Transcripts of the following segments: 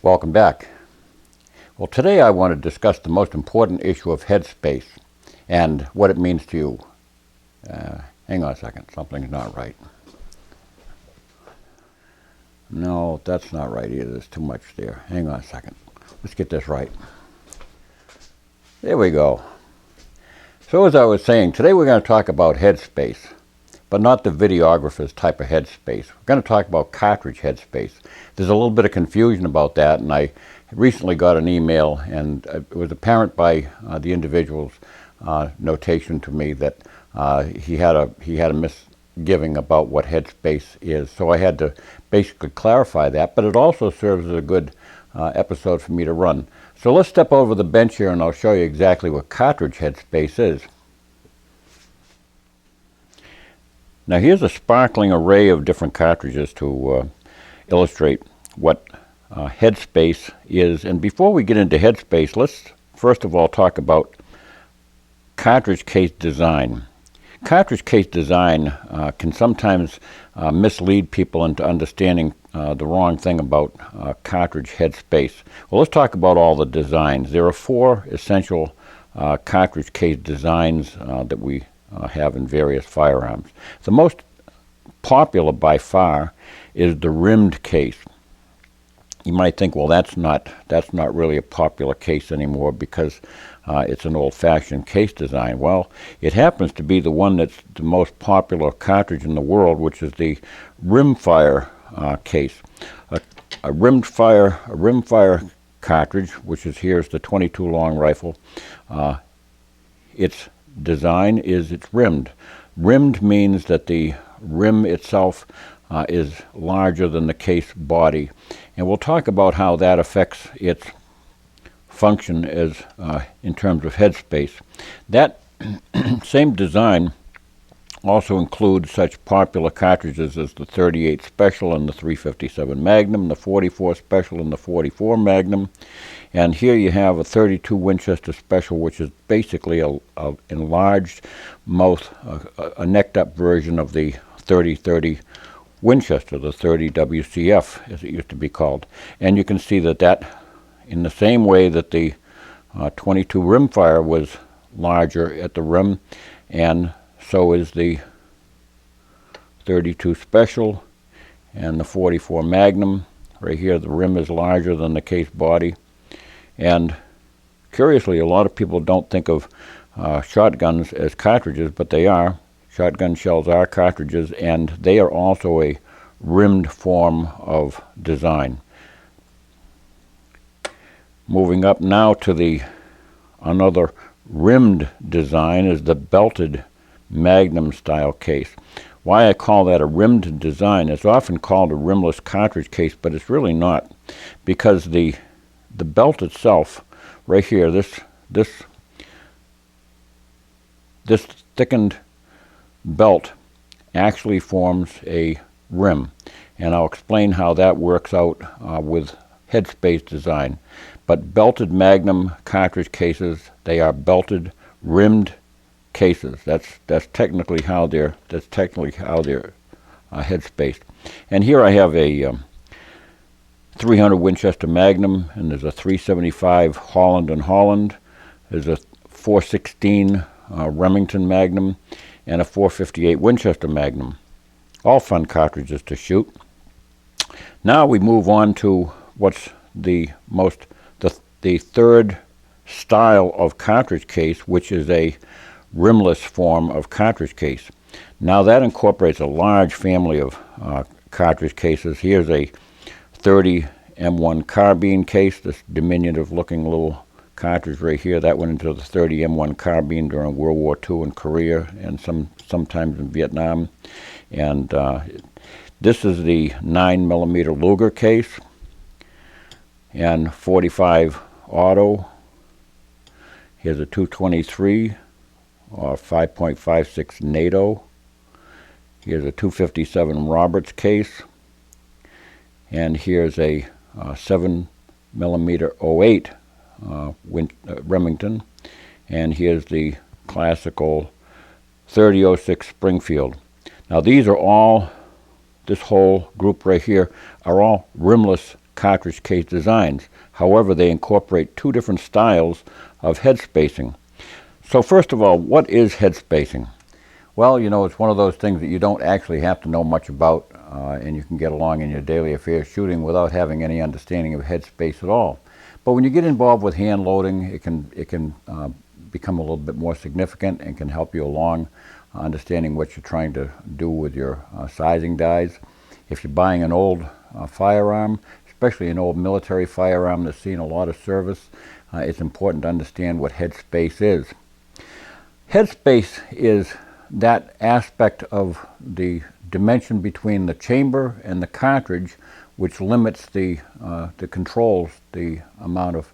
Welcome back. Well, today I want to discuss the most important issue of headspace and what it means to you. Hang on a second, something's not right. No, that's not right either. There's too much there. Hang on a second. Let's get this right. There we go. So as I was saying, today we're going to talk about headspace, but not the videographer's type of headspace. We're going to talk about cartridge headspace. There's a little bit of confusion about that, and I recently got an email, and it was apparent by the individual's notation to me that he had a misgiving about what headspace is. So I had to basically clarify that, but it also serves as a good episode for me to run. So let's step over the bench here, and I'll show you exactly what cartridge headspace is. Now here's a sparkling array of different cartridges to illustrate what headspace is. And before we get into headspace, let's first of all talk about cartridge case design. Cartridge case design can sometimes mislead people into understanding the wrong thing about cartridge headspace. Well, let's talk about all the designs. There are four essential cartridge case designs that we have in various firearms. The most popular by far is the rimmed case. You might think, well, that's not really a popular case anymore because it's an old-fashioned case design. Well, it happens to be the one that's the most popular cartridge in the world, which is the rimfire case. A rimfire cartridge, which is here's the 22 long rifle. Its design is it's rimmed. Rimmed means that the rim itself is larger than the case body, and we'll talk about how that affects its function as in terms of headspace. That same design also includes such popular cartridges as the 38 Special and the 357 Magnum, the 44 Special and the 44 Magnum, and here you have a 32 Winchester Special, which is basically a enlarged mouth, a necked up version of the 30-30 Winchester, the 30 WCF as it used to be called. And you can see that in the same way that the 22 rimfire was larger at the rim, and so is the 32 Special and the 44 Magnum. Right here the rim is larger than the case body. And curiously, a lot of people don't think of shotguns as cartridges, but they are. Shotgun shells are cartridges, and they are also a rimmed form of design. Moving up now to another rimmed design is the belted magnum style case. Why I call that a rimmed design, it's often called a rimless cartridge case, but it's really not, because the belt itself, right here, this thickened belt actually forms a rim, and I'll explain how that works out with headspace design. But belted magnum cartridge cases, they are belted rimmed cases. That's technically how they're headspaced. And here I have a 300 Winchester Magnum, and there's a 375 Holland & Holland. There's a 416 Remington Magnum, and a 458 Winchester Magnum. All fun cartridges to shoot. Now we move on to what's the third style of cartridge case, which is a rimless form of cartridge case. Now that incorporates a large family of cartridge cases. Here's a 30 M1 carbine case, this diminutive looking little cartridge right here. That went into the 30 M1 carbine during World War II in Korea and sometimes in Vietnam. And this is the 9mm Luger case, and 45 auto. Here's a 223 or 5.56 NATO. Here's a 257 Roberts case, and here's a 7mm 08 Remington, and here's the classical 3006 Springfield. Now these are all, this whole group right here, are all rimless cartridge case designs. However, they incorporate two different styles of head spacing. So first of all, what is head spacing? Well, you know, it's one of those things that you don't actually have to know much about, and you can get along in your daily affairs shooting without having any understanding of head space at all. But when you get involved with hand loading, it can become a little bit more significant and can help you along understanding what you're trying to do with your sizing dies. If you're buying an old firearm, especially an old military firearm that's seen a lot of service, it's important to understand what head space is. Head space is that aspect of the dimension between the chamber and the cartridge which limits controls the amount of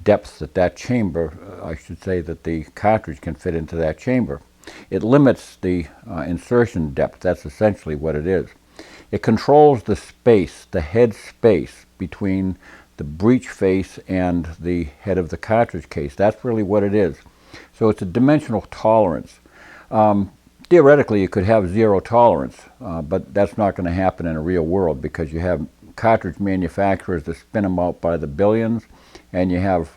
depth that chamber, I should say that the cartridge can fit into that chamber. It limits the insertion depth. That's essentially what it is. It controls the space, the head space between the breech face and the head of the cartridge case. That's really what it is. So it's a dimensional tolerance. Theoretically, you could have zero tolerance, but that's not going to happen in a real world because you have cartridge manufacturers that spin them out by the billions, and you have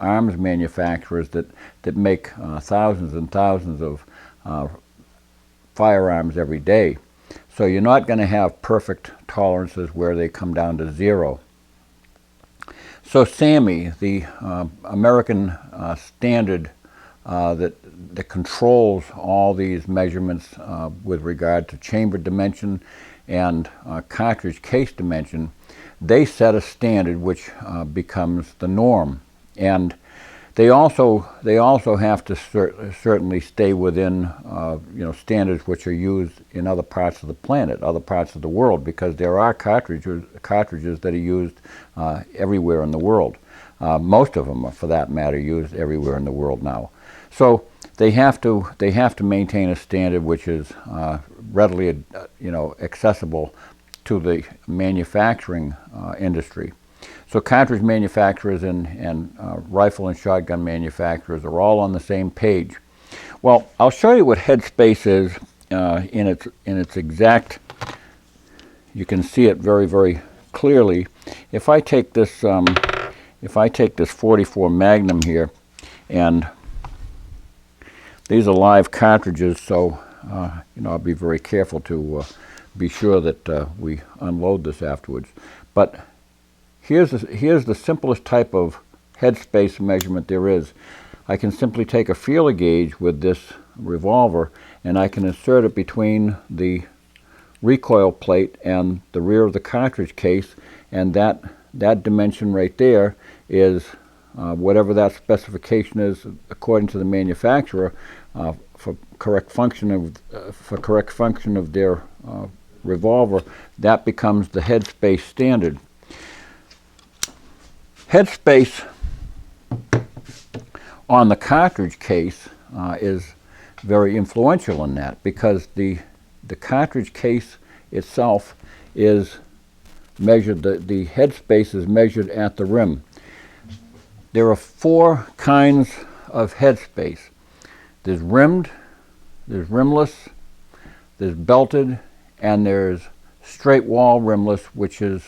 arms manufacturers that make thousands and thousands of firearms every day. So you're not going to have perfect tolerances where they come down to zero. So SAMI, the American standard that controls all these measurements with regard to chamber dimension and cartridge case dimension, they set a standard which becomes the norm. And they also have to certainly stay within standards which are used in other parts of the planet, other parts of the world, because there are cartridges that are used everywhere in the world. Most of them, for that matter, used everywhere in the world now. So they have to maintain a standard which is readily accessible to the manufacturing industry. So cartridge manufacturers and rifle and shotgun manufacturers are all on the same page. Well, I'll show you what Headspace is in its exact. You can see it very, very clearly. If I take this 44 Magnum here, and these are live cartridges, so I'll be very careful to be sure that we unload this afterwards. But here's the simplest type of headspace measurement there is. I can simply take a feeler gauge with this revolver, and I can insert it between the recoil plate and the rear of the cartridge case, and that dimension right there is whatever that specification is according to the manufacturer for correct function of their revolver. That becomes the headspace standard. Headspace on the cartridge case is very influential in that, because the cartridge case itself is measured, the headspace is measured at the rim. There are four kinds of headspace. There's rimmed, there's rimless, there's belted, and there's straight wall rimless, which is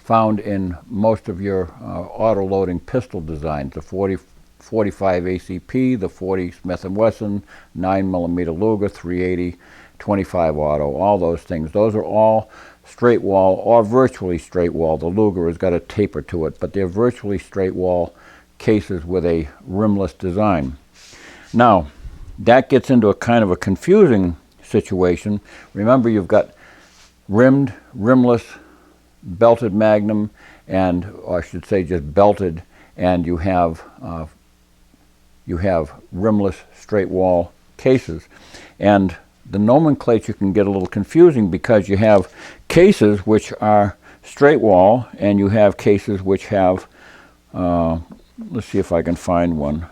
found in most of your auto-loading pistol designs, the 45 ACP, the 40 Smith & Wesson, 9mm Luger, 380, 25 auto, all those things. Those are all straight wall or virtually straight wall. The Luger has got a taper to it, but they're virtually straight wall cases with a rimless design. Now, that gets into a kind of a confusing situation. Remember, you've got rimmed, rimless, belted Magnum, or I should say just belted, and you have rimless straight wall cases. And the nomenclature can get a little confusing because you have cases which are straight wall, and you have cases which have, let's see if I can find one.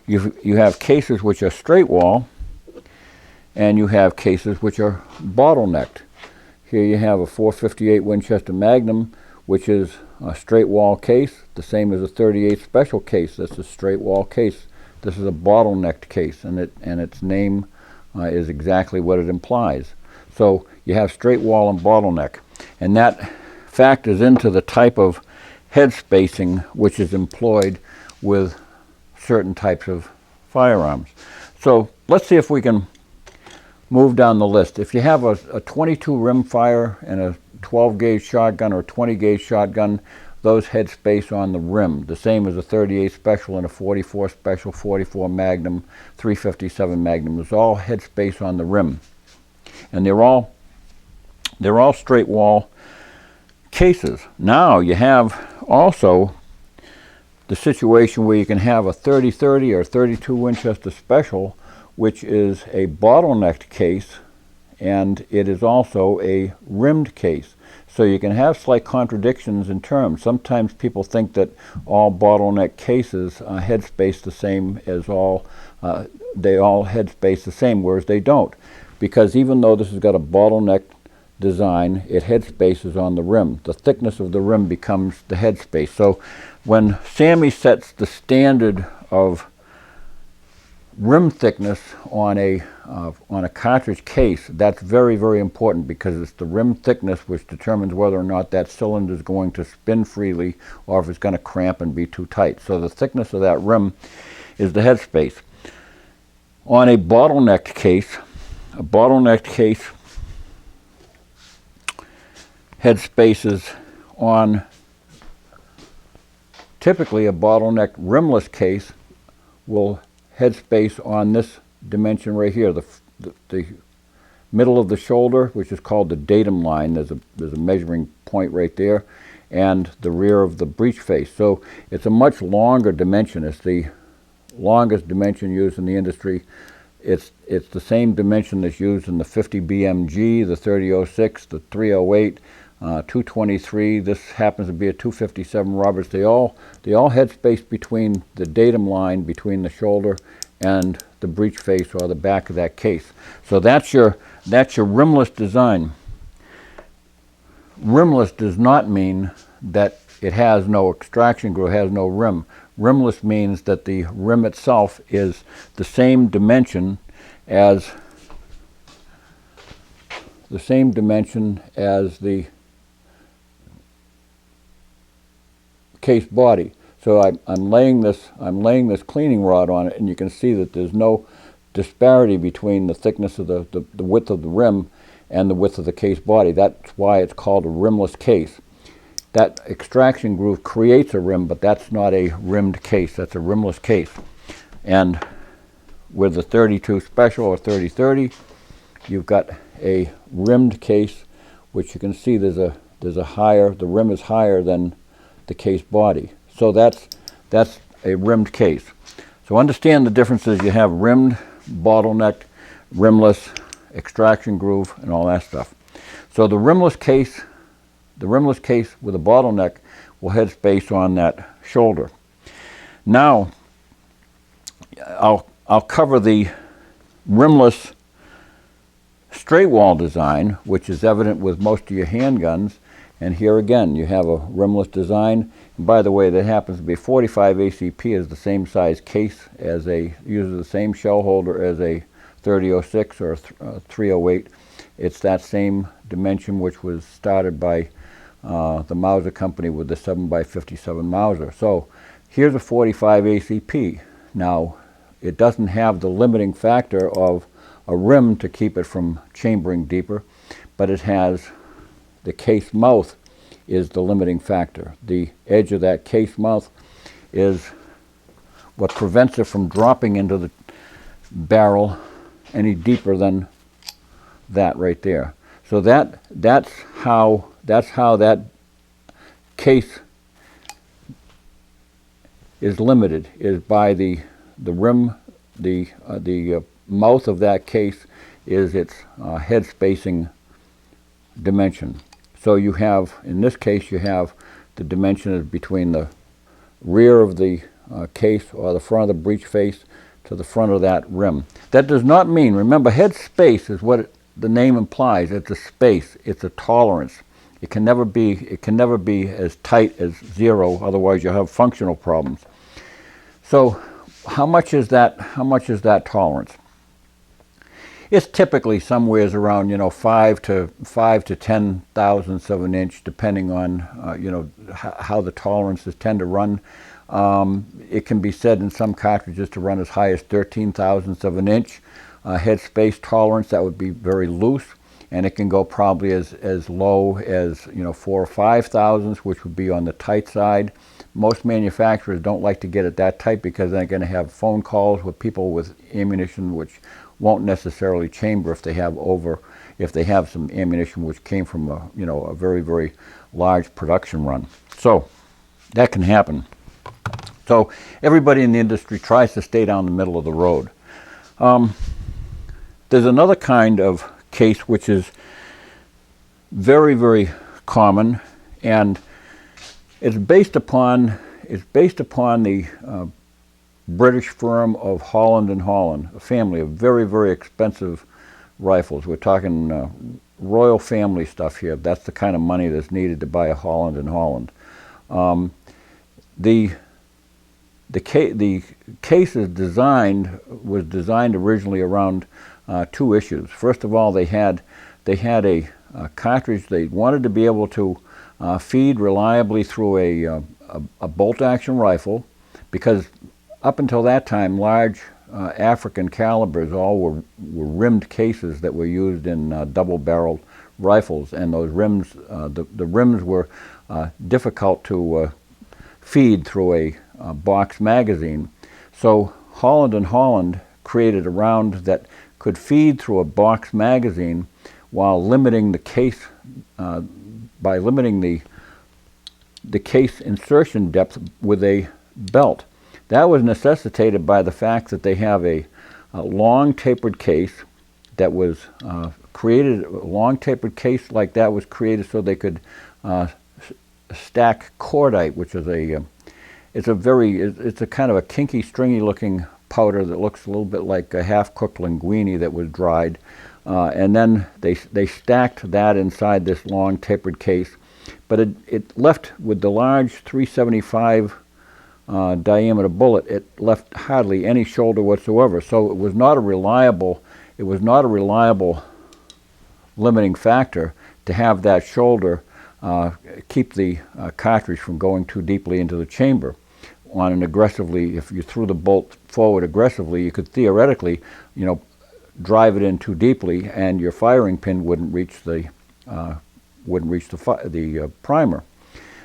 You have cases which are straight wall, and you have cases which are bottlenecked. Here you have a 458 Winchester Magnum, which is a straight wall case, the same as a 38 Special case. That's a straight wall case. This is a bottlenecked case, and its name is exactly what it implies. So you have straight wall and bottleneck, and that factors into the type of head spacing which is employed with certain types of firearms. So let's see if we can move down the list. If you have a 22 rim fire and a 12 gauge shotgun or 20 gauge shotgun, those head space on the rim, the same as a 38 special and a 44 special, 44 magnum, 357 magnum. It's all head space on the rim, and they're all straight wall cases. Now you have also the situation where you can have a 30-30 or 32 Winchester special, which is a bottlenecked case, and it is also a rimmed case. So you can have slight contradictions in terms. Sometimes people think that all bottleneck cases head space the same as they all head space the same, whereas they don't. Because even though this has got a bottleneck design, it head spaces on the rim. The thickness of the rim becomes the head space. So when Sammy sets the standard of rim thickness on a cartridge case, that's very, very important, because it's the rim thickness which determines whether or not that cylinder is going to spin freely or if it's going to cramp and be too tight. So the thickness of that rim is the head space. On a bottlenecked case head spaces on typically a bottleneck rimless case will head space on this dimension right here, the middle of the shoulder, which is called the datum line. There's a measuring point right there, and the rear of the breech face. So it's a much longer dimension. It's the longest dimension used in the industry. It's the same dimension that's used in the 50 BMG, the 3006, the 308, 223. This happens to be a 257 Roberts. They all head space between the datum line, between the shoulder and the breech face or the back of that case. So that's your rimless design. Rimless does not mean that it has no extraction groove, has no rim. Rimless means that the rim itself is the same dimension as the case body. So I'm laying this cleaning rod on it, and you can see that there's no disparity between the thickness of the width of the rim and the width of the case body. That's why it's called a rimless case. That extraction groove creates a rim, but that's not a rimmed case. That's a rimless case. And with the 32 special or 30-30, you've got a rimmed case, which you can see the rim is higher than the case body. So that's a rimmed case. So understand the differences. You have rimmed, bottlenecked, rimless, extraction groove, and all that stuff. So the rimless case with a bottleneck will head space on that shoulder. Now I'll cover the rimless straight wall design, which is evident with most of your handguns. And here again, you have a rimless design. And by the way, that happens to be 45 ACP, is the same size case uses the same shell holder as a 3006 or 308. It's that same dimension which was started by the Mauser company with the 7x57 Mauser. So here's a 45 ACP. Now, it doesn't have the limiting factor of a rim to keep it from chambering deeper, but it has the case mouth is the limiting factor. The edge of that case mouth is what prevents it from dropping into the barrel any deeper than that right there. So that's how that case is limited, is by the rim, the mouth of that case is its head spacing dimension. So you have, in this case, you have the dimension between the rear of the case or the front of the breech face to the front of that rim. That does not mean, remember, head space is what the name implies. It's a space, it's a tolerance. It can never be as tight as 0, otherwise you'll have functional problems. So how much is that tolerance? It's typically somewhere around, 5 to 10 thousandths of an inch, depending on how the tolerances tend to run. It can be said in some cartridges to run as high as 13 thousandths of an inch. Headspace tolerance, that would be very loose, and it can go probably as low as 4 or 5 thousandths, which would be on the tight side. Most manufacturers don't like to get it that tight because they're going to have phone calls with people with ammunition which won't necessarily chamber if they have some ammunition which came from a very, very large production run. So that can happen. So everybody in the industry tries to stay down the middle of the road. There's another kind of case which is very, very common, and it's based upon the British firm of Holland and Holland, a family of very, very expensive rifles. We're talking royal family stuff here. That's the kind of money that's needed to buy a Holland and Holland. The case was designed originally around two issues. First of all, they had a cartridge they wanted to be able to feed reliably through a bolt-action rifle, because up until that time, large African calibers all were rimmed cases that were used in double-barreled rifles, and those rims, the rims were difficult to feed through a box magazine. So Holland and Holland created a round that could feed through a box magazine while limiting the case by limiting the case insertion depth with a belt. That was necessitated by the fact that they have a long tapered case that was created. A long tapered case like that was created so they could stack cordite, which is it's a kind of a kinky, stringy looking powder that looks a little bit like a half-cooked linguine that was dried, and then they stacked that inside this long tapered case. But it left, with the large 375 diameter bullet, it left hardly any shoulder whatsoever. So it was not a reliable limiting factor to have that shoulder keep the cartridge from going too deeply into the chamber. On an aggressively, if you threw the bolt forward aggressively, you could theoretically, drive it in too deeply, and your firing pin wouldn't reach the primer.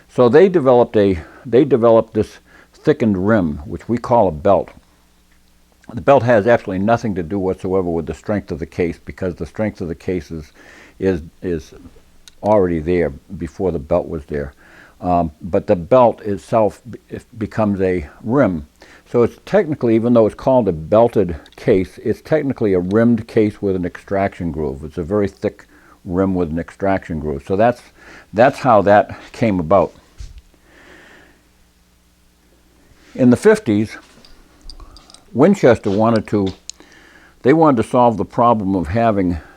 So they developed this thickened rim, which we call a belt. The belt has absolutely nothing to do whatsoever with the strength of the case, because the strength of the case is already there before the belt was there. But the belt itself becomes a rim. So it's technically, even though it's called a belted case, it's technically a rimmed case with an extraction groove. It's a very thick rim with an extraction groove. So that's how that came about. In the 50s, Winchester wanted to solve the problem of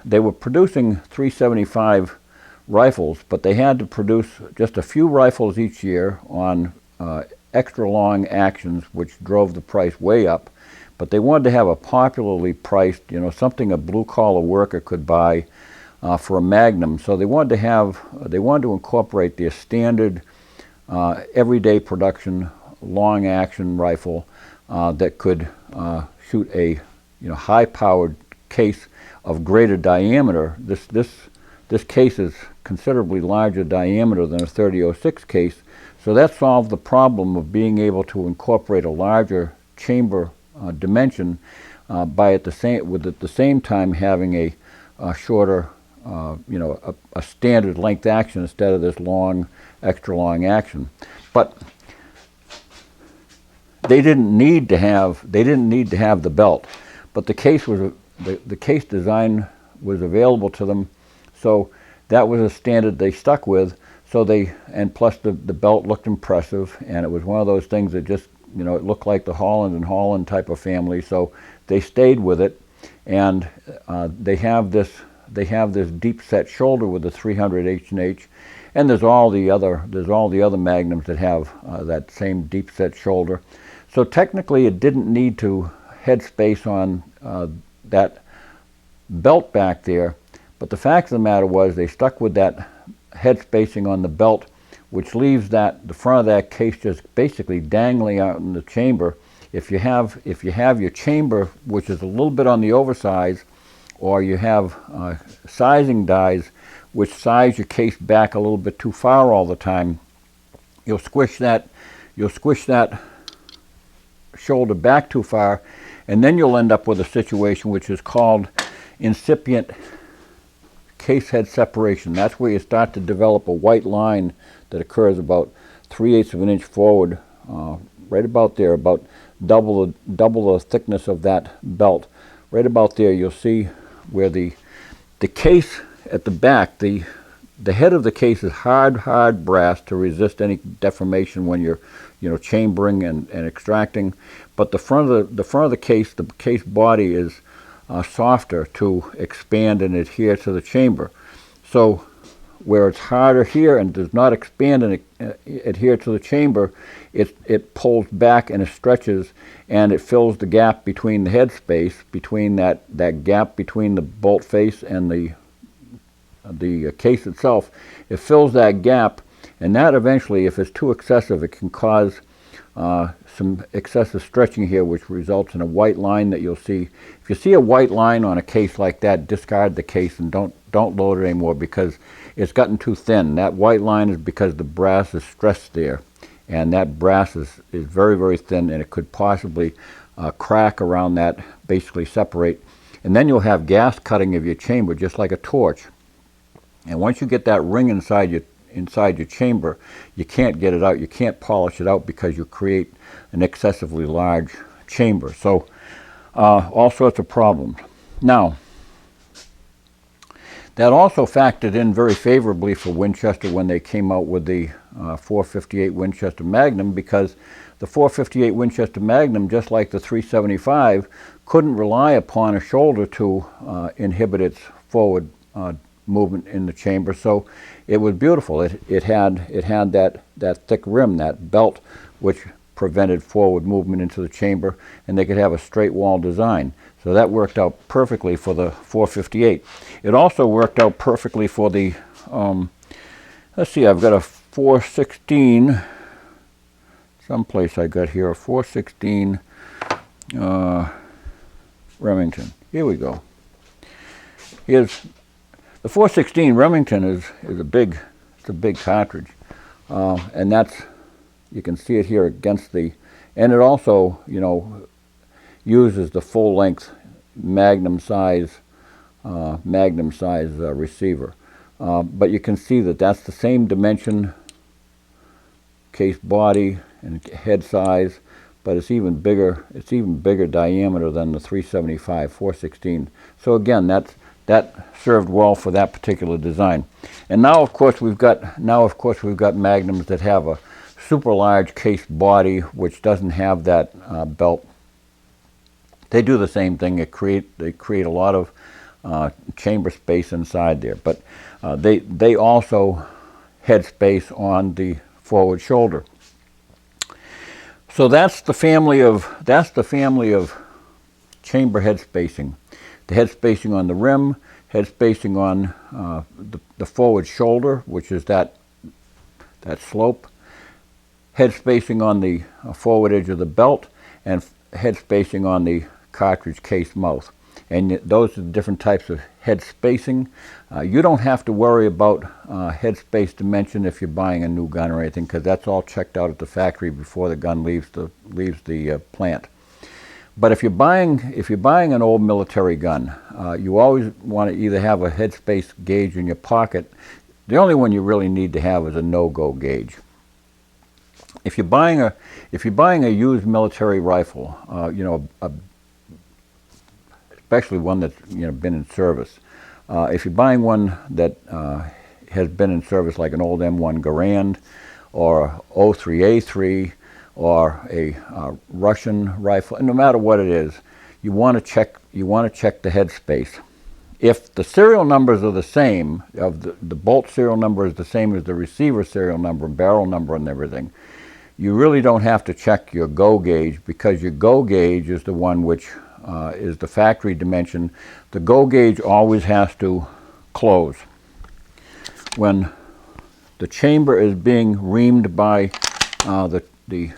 they were producing 375 rifles, but they had to produce just a few rifles each year on extra long actions, which drove the price way up. But they wanted to have a popularly priced, something a blue-collar worker could buy for a magnum. So they wanted to incorporate their standard everyday production long action rifle that could shoot a high-powered case of greater diameter. This case is considerably larger diameter than a 30-06 case, so that solved the problem of being able to incorporate a larger chamber dimension by at the same time having a shorter, a standard length action instead of this long, extra long action. But they didn't need to have the belt, but the case design was available to them, so that was a standard they stuck with. So and plus the belt looked impressive, and it was one of those things that just, it looked like the Holland and Holland type of family, so they stayed with it. And they have this deep set shoulder with the 300 H&H, and there's all the other magnums that have that same deep set shoulder. So technically it didn't need to headspace on that belt back there, but the fact of the matter was they stuck with that head spacing on the belt, which leaves the front of that case just basically dangling out in the chamber. If you have your chamber, which is a little bit on the oversize, or you have sizing dies which size your case back a little bit too far all the time, you'll squish that shoulder back too far, and then you'll end up with a situation which is called incipient case head separation. That's where you start to develop a white line that occurs about 3/8 of an inch forward, right about there, about double the thickness of that belt. Right about there, you'll see where the case at the back, the head of the case is hard brass to resist any deformation when you're chambering and extracting, but the front of the case body is softer to expand and adhere to the chamber. So where it's harder here and does not expand and adhere to the chamber, it pulls back and it stretches, and it fills the gap between the head space, between that gap between the bolt face and the case itself. It fills that gap, and that eventually, if it's too excessive, it can cause some excessive stretching here, which results in a white line that you'll see. If you see a white line on a case like that, discard the case and don't load it anymore, because it's gotten too thin. That white line is because the brass is stressed there, and that brass is very, very thin, and it could possibly crack around that, basically separate, and then you'll have gas cutting of your chamber just like a torch. And once you get that ring inside your chamber, you can't get it out. You can't polish it out because you create an excessively large chamber. So all sorts of problems. Now, that also factored in very favorably for Winchester when they came out with the 458 Winchester Magnum, because the 458 Winchester Magnum, just like the 375, couldn't rely upon a shoulder to inhibit its forward movement in the chamber. So it was beautiful. It had that thick rim, that belt, which prevented forward movement into the chamber, and they could have a straight wall design. So that worked out perfectly for the 458. It also worked out perfectly for the, let's see, I've got a 416, someplace I got here, a 416 Remington. Here we go. Here's the 416 Remington is a big cartridge, and that's, you can see it here against the, and it also uses the full length magnum size receiver, but you can see that that's the same dimension, case body and head size, but it's even bigger. It's even bigger diameter than the 375 416. So again, that served well for that particular design. And now of course we've got magnums that have a super large case body which doesn't have that belt. They do the same thing. They create a lot of chamber space inside there, but they also head space on the forward shoulder. So that's the family of chamber head spacing. The head spacing on the rim, head spacing on the forward shoulder, which is that slope, head spacing on the forward edge of the belt, and head spacing on the cartridge case mouth. And those are the different types of head spacing. You don't have to worry about head space dimension if you're buying a new gun or anything, because that's all checked out at the factory before the gun leaves the plant. But if you're buying an old military gun, you always want to either have a headspace gauge in your pocket. The only one you really need to have is a no-go gauge. If you're buying a used military rifle, especially one that's been in service. If you're buying one that has been in service, like an old M1 Garand or 03A3 or a Russian rifle, and no matter what it is, you want to check the head space. If the serial numbers are the same, of the bolt serial number is the same as the receiver serial number, barrel number, and everything, you really don't have to check your go gauge, because your go gauge is the one which is the factory dimension. The go gauge always has to close. When the chamber is being reamed by the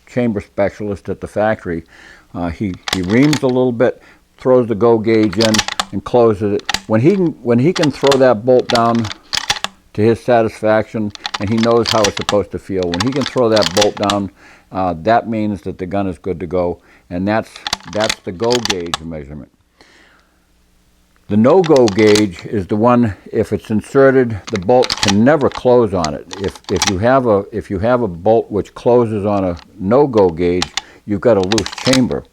chamber specialist at the factory, he reams a little bit, throws the go gauge in, and closes it. When he can throw that bolt down to his satisfaction, and he knows how it's supposed to feel, when he can throw that bolt down, that means that the gun is good to go, and that's the go gauge measurement. The no-go gauge is the one, if it's inserted, the bolt can never close on it. If you have a bolt which closes on a no-go gauge, you've got a loose chamber.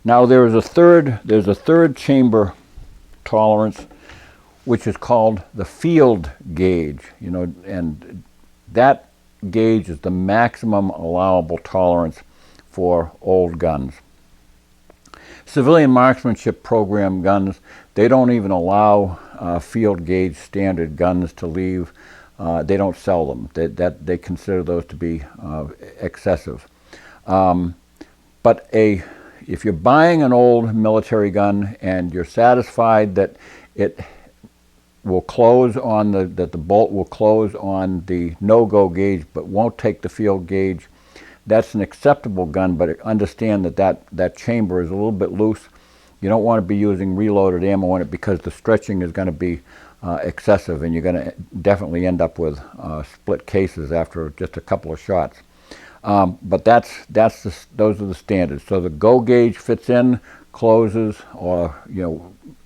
Now there's a third chamber tolerance, which is called the field gauge. You know, and that gauge is the maximum allowable tolerance for old guns. Civilian marksmanship program guns, they don't even allow field gauge standard guns to leave. They don't sell them. They consider those to be excessive. But if you're buying an old military gun and you're satisfied that it will close on that the bolt will close on the no-go gauge but won't take the field gauge, that's an acceptable gun, but understand that chamber is a little bit loose. You don't want to be using reloaded ammo in it because the stretching is going to be excessive, and you're going to definitely end up with split cases after just a couple of shots. But those are the standards. So the go gauge fits in, closes, or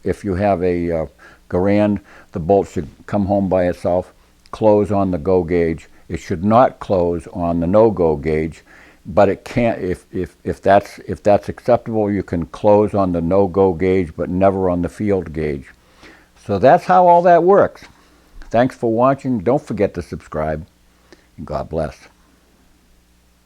if you have a Garand, the bolt should come home by itself, close on the go gauge. It should not close on the no-go gauge, but it can't. If that's acceptable, you can close on the no-go gauge, but never on the field gauge. So that's how all that works. Thanks for watching. Don't forget to subscribe, and God bless.